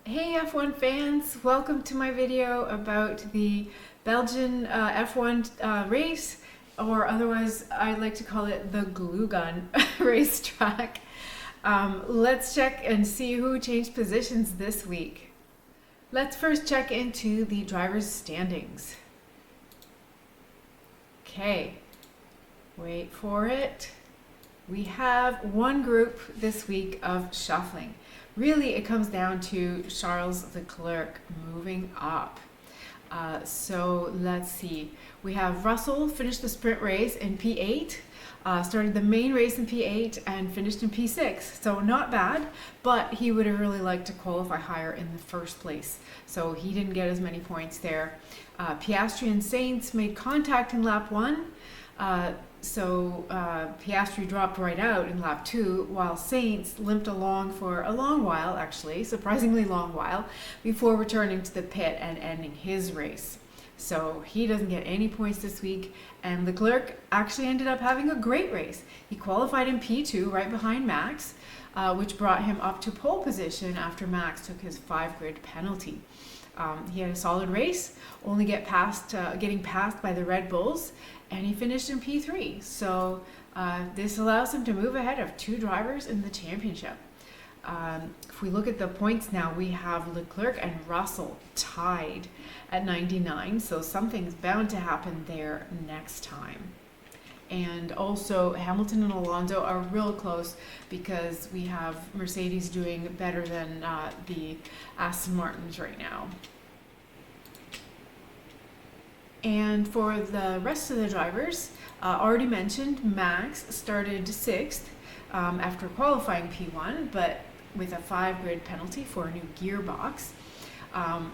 Hey F1 fans, welcome to my video about the Belgian F1 race, or otherwise I like to call it the glue gun racetrack. Let's check and see who changed positions this week. Let's first check into the drivers' standings. Okay, wait for it. We have one group this week of shuffling. Really, it comes down to Charles Leclerc moving up. So let's see. We have Russell finished the sprint race in P8, started the main race in P8, and finished in P6. So not bad, but he would have really liked to qualify higher in the first place. So he didn't get as many points there. Piastri and Sainz made contact in lap 1. So Piastri dropped right out in lap 2, while Sainz limped along for a long while, actually, surprisingly long while, before returning to the pit and ending his race. So he doesn't get any points this week, and Leclerc actually ended up having a great race. He qualified in P2 right behind Max, which brought him up to pole position after Max took his 5-grid penalty. He had a solid race, only getting passed by the Red Bulls, and he finished in P3. So this allows him to move ahead of 2 drivers in the championship. If we look at the points now, we have Leclerc and Russell tied at 99, so something's bound to happen there next time. And also Hamilton and Alonso are real close because we have Mercedes doing better than the Aston Martins right now. And for the rest of the drivers, already mentioned, Max started 6th after qualifying P1, but with a 5-grid penalty for a new gearbox.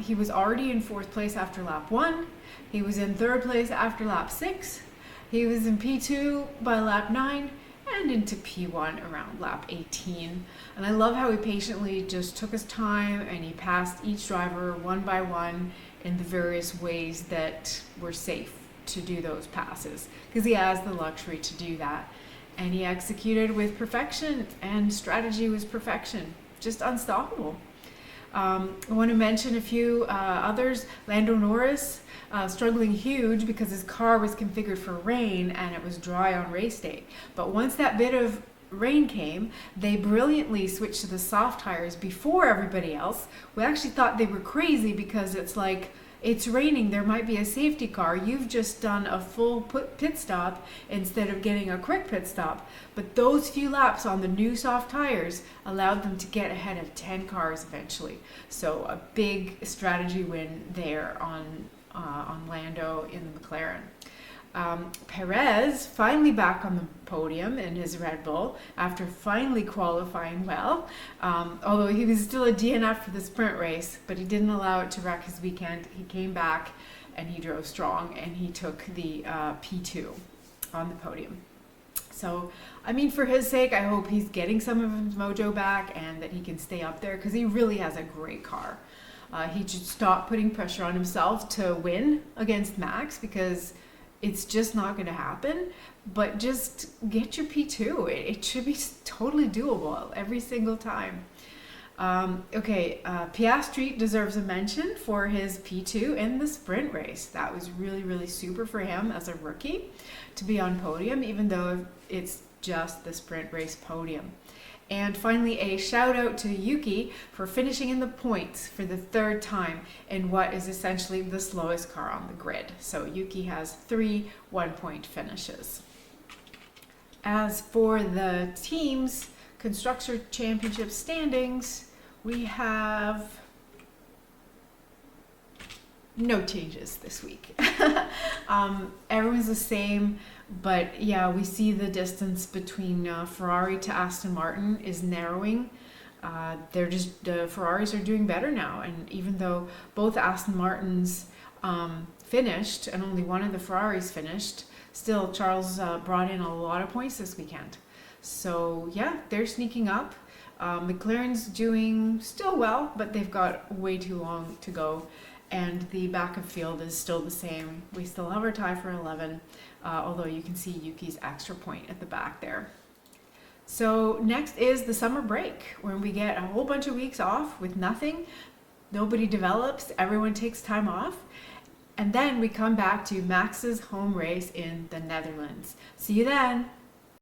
He was already in 4th place after lap 1. He was in 3rd place after lap 6. He was in P2 by lap 9 and into P1 around lap 18. And I love how he patiently just took his time and he passed each driver one by one in the various ways that were safe to do those passes, because he has the luxury to do that. And he executed with perfection, and strategy was perfection, just unstoppable. I want to mention a few others. Lando Norris struggling huge because his car was configured for rain and it was dry on race day. But once that bit of rain came, they brilliantly switched to the soft tires before everybody else. We actually thought they were crazy because it's like, it's raining, there might be a safety car. You've just done a full pit stop instead of getting a quick pit stop. But those few laps on the new soft tires allowed them to get ahead of 10 cars eventually. So a big strategy win there on Lando in the McLaren. Perez finally back on the podium in his Red Bull after finally qualifying well, although he was still a DNF for the sprint race, but he didn't allow it to wreck his weekend. He came back and he drove strong and he took the P2 on the podium. So, I mean, for his sake, I hope he's getting some of his mojo back and that he can stay up there because he really has a great car. He should stop putting pressure on himself to win against Max because it's just not going to happen, but just get your P2. It should be totally doable every single time. Piastri deserves a mention for his P2 in the sprint race. That was really, really super for him as a rookie to be on podium, even though it's just the sprint race podium. And finally, a shout out to Yuki for finishing in the points for the 3rd time in what is essentially the slowest car on the grid. So Yuki has 3 one-point finishes. As for the Team's Constructor Championship standings, we have no changes this week. Everyone's the same. But yeah, we see the distance between Ferrari to Aston Martin is narrowing. The Ferraris are doing better now, and even though both Aston Martins finished and only one of the Ferraris finished, still Charles brought in a lot of points this weekend. So yeah, they're sneaking up. McLaren's doing still well, but they've got way too long to go. And the backup field is still the same. We still have our tie for 11, although you can see Yuki's extra point at the back there. So next is the summer break, where we get a whole bunch of weeks off with nothing. nobody develops, everyone takes time off. And then we come back to Max's home race in the Netherlands. See you then.